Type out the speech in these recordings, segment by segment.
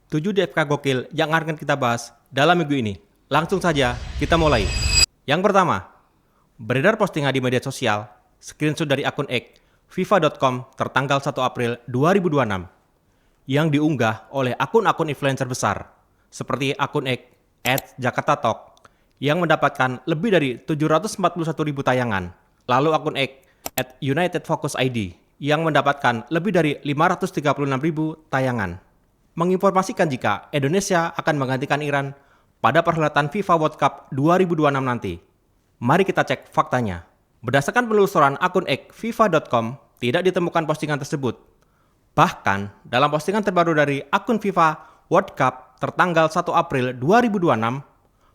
7 DFK gokil yang akan kita bahas dalam minggu ini. Langsung saja kita mulai. Yang pertama, beredar postingan di media sosial, screenshot dari akun X, FIFA.com tertanggal 1 April 2026, yang diunggah oleh akun-akun influencer besar, seperti akun X, @JakartaTalk, yang mendapatkan lebih dari 741.000 tayangan. Lalu akun X, @UnitedFocusID, yang mendapatkan lebih dari 536.000 tayangan. Menginformasikan jika Indonesia akan menggantikan Iran pada perhelatan FIFA World Cup 2026 nanti. Mari kita cek faktanya. Berdasarkan penelusuran akun X FIFA.com, tidak ditemukan postingan tersebut. Bahkan, dalam postingan terbaru dari akun FIFA World Cup tertanggal 1 April 2026,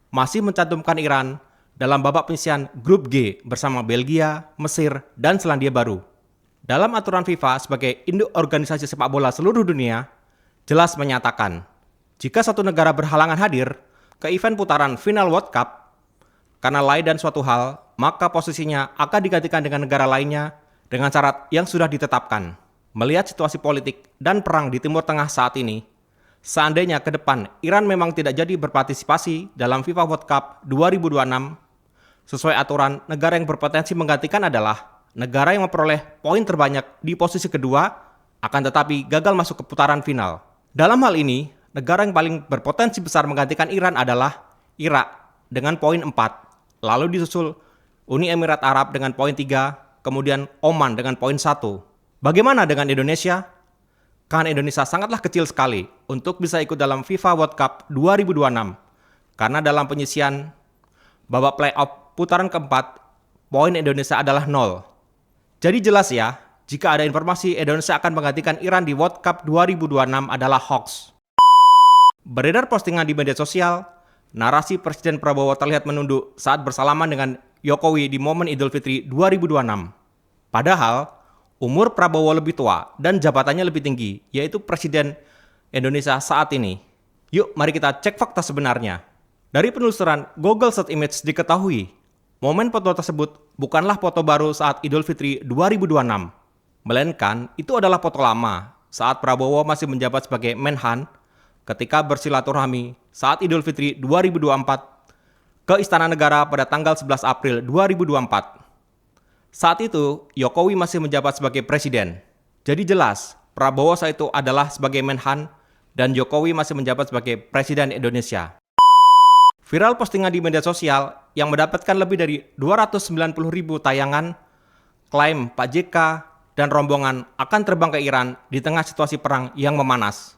masih mencantumkan Iran dalam babak penyisihan grup G bersama Belgia, Mesir, dan Selandia Baru. Dalam aturan FIFA sebagai induk organisasi sepak bola seluruh dunia, jelas menyatakan, jika satu negara berhalangan hadir ke event putaran final World Cup karena lalai dan suatu hal, maka posisinya akan digantikan dengan negara lainnya dengan syarat yang sudah ditetapkan. Melihat situasi politik dan perang di Timur Tengah saat ini, seandainya ke depan Iran memang tidak jadi berpartisipasi dalam FIFA World Cup 2026, sesuai aturan, negara yang berpotensi menggantikan adalah negara yang memperoleh poin terbanyak di posisi kedua, akan tetapi gagal masuk ke putaran final. Dalam hal ini, negara yang paling berpotensi besar menggantikan Iran adalah Irak dengan poin 4, lalu disusul Uni Emirat Arab dengan poin 3, kemudian Oman dengan poin 1. Bagaimana dengan Indonesia? Karena Indonesia sangatlah kecil sekali untuk bisa ikut dalam FIFA World Cup 2026, karena dalam penyisian babak playoff putaran keempat, poin Indonesia adalah 0. Jadi jelas ya, jika ada informasi Indonesia akan menggantikan Iran di World Cup 2026 adalah hoax. Beredar postingan di media sosial, narasi Presiden Prabowo terlihat menunduk saat bersalaman dengan Jokowi di momen Idul Fitri 2026. Padahal, umur Prabowo lebih tua dan jabatannya lebih tinggi, yaitu Presiden Indonesia saat ini. Yuk, mari kita cek fakta sebenarnya. Dari penelusuran Google Search Image diketahui, momen foto tersebut bukanlah foto baru saat Idul Fitri 2026. Melainkan itu adalah foto lama saat Prabowo masih menjabat sebagai Menhan ketika bersilaturahmi saat Idul Fitri 2024 ke Istana Negara pada tanggal 11 April 2024. Saat itu, Jokowi masih menjabat sebagai presiden. Jadi jelas, Prabowo saat itu adalah sebagai Menhan dan Jokowi masih menjabat sebagai Presiden Indonesia. Viral postingan di media sosial yang mendapatkan lebih dari 290.000 tayangan, klaim Pak JK dan rombongan akan terbang ke Iran di tengah situasi perang yang memanas.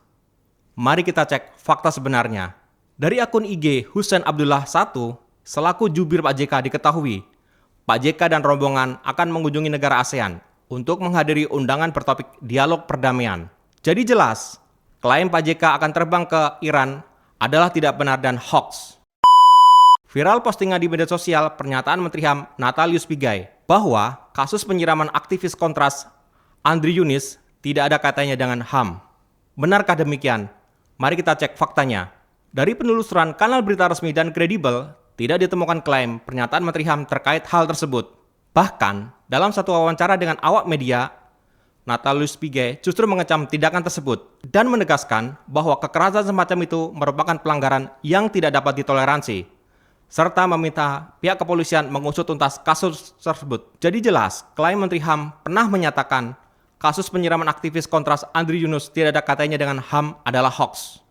Mari kita cek fakta sebenarnya. Dari akun IG Husain Abdullah 1, selaku jubir Pak JK diketahui, Pak JK dan rombongan akan mengunjungi negara ASEAN untuk menghadiri undangan bertopik dialog perdamaian. Jadi jelas, klaim Pak JK akan terbang ke Iran adalah tidak benar dan hoax. Viral postingan di media sosial pernyataan Menteri HAM Natalius Pigai bahwa kasus penyiraman aktivis Kontras Andri Yunis tidak ada kaitannya dengan HAM. Benarkah demikian? Mari kita cek faktanya. Dari penelusuran kanal berita resmi dan kredibel, tidak ditemukan klaim pernyataan Menteri HAM terkait hal tersebut. Bahkan, dalam satu wawancara dengan awak media, Natalius Pigai justru mengecam tindakan tersebut dan menegaskan bahwa kekerasan semacam itu merupakan pelanggaran yang tidak dapat ditoleransi, serta meminta pihak kepolisian mengusut tuntas kasus tersebut. Jadi jelas, klaim Menteri HAM pernah menyatakan kasus penyiraman aktivis Kontras Andri Yunus tidak ada kaitannya dengan HAM adalah hoax.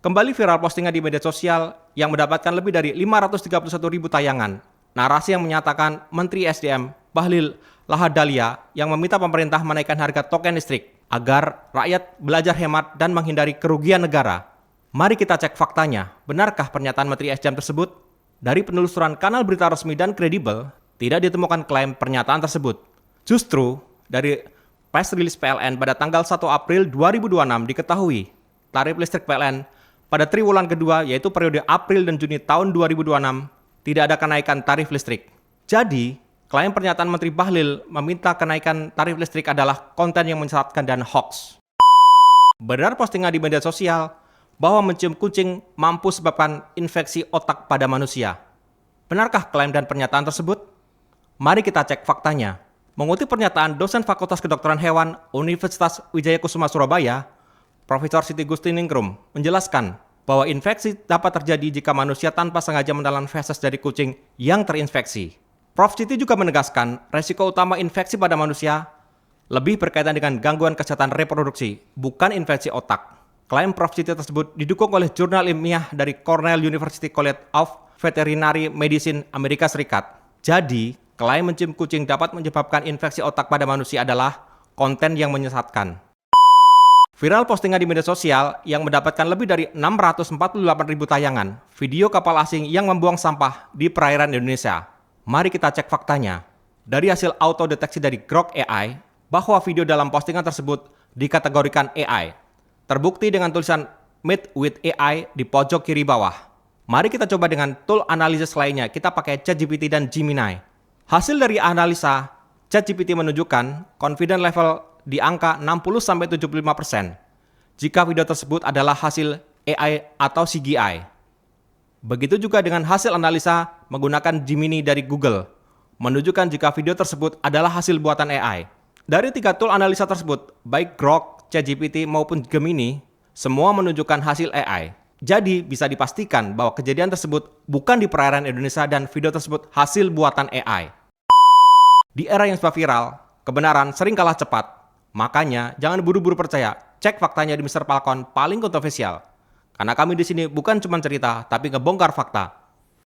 Kembali viral postingan di media sosial yang mendapatkan lebih dari 531.000 tayangan. Narasi yang menyatakan Menteri SDM Bahlil Lahadalia yang meminta pemerintah menaikkan harga token listrik agar rakyat belajar hemat dan menghindari kerugian negara. Mari kita cek faktanya. Benarkah pernyataan Menteri SDM tersebut? Dari penelusuran kanal berita resmi dan kredibel, tidak ditemukan klaim pernyataan tersebut. Justru, dari press release PLN pada tanggal 1 April 2026 diketahui, tarif listrik PLN pada triwulan kedua, yaitu periode April dan Juni tahun 2026, tidak ada kenaikan tarif listrik. Jadi, klaim pernyataan Menteri Bahlil meminta kenaikan tarif listrik adalah konten yang menyesatkan dan hoax. Beredar postingan di media sosial bahwa mencium kucing mampu sebabkan infeksi otak pada manusia. Benarkah klaim dan pernyataan tersebut? Mari kita cek faktanya. Mengutip pernyataan dosen Fakultas Kedokteran Hewan Universitas Wijaya Kusuma Surabaya, Profesor Siti Gustiningrum, menjelaskan bahwa infeksi dapat terjadi jika manusia tanpa sengaja menelan feses dari kucing yang terinfeksi. Prof. Siti juga menegaskan resiko utama infeksi pada manusia lebih berkaitan dengan gangguan kesehatan reproduksi, bukan infeksi otak. Klaim Prof. Siti tersebut didukung oleh jurnal ilmiah dari Cornell University College of Veterinary Medicine Amerika Serikat. Jadi, klaim mencium kucing dapat menyebabkan infeksi otak pada manusia adalah konten yang menyesatkan. Viral postingan di media sosial yang mendapatkan lebih dari 648.000 tayangan video kapal asing yang membuang sampah di perairan Indonesia. Mari kita cek faktanya. Dari hasil autodeteksi dari Grok AI, bahwa video dalam postingan tersebut dikategorikan AI. Terbukti dengan tulisan Meet with AI di pojok kiri bawah. Mari kita coba dengan tool analisis lainnya, kita pakai ChatGPT dan Gemini. Hasil dari analisa, ChatGPT menunjukkan confidence level di angka 60-75% jika video tersebut adalah hasil AI atau CGI. Begitu juga dengan hasil analisa menggunakan Gemini dari Google, menunjukkan jika video tersebut adalah hasil buatan AI. Dari 3 tool analisa tersebut, baik Grok, ChatGPT maupun Gemini, semua menunjukkan hasil AI. Jadi bisa dipastikan bahwa kejadian tersebut bukan di perairan Indonesia dan video tersebut hasil buatan AI. Di era yang serba viral, kebenaran sering kalah cepat. Makanya, jangan buru-buru percaya. Cek faktanya di Mr. Falcon paling kontroversial. Karena kami di sini bukan cuma cerita, tapi ngebongkar fakta.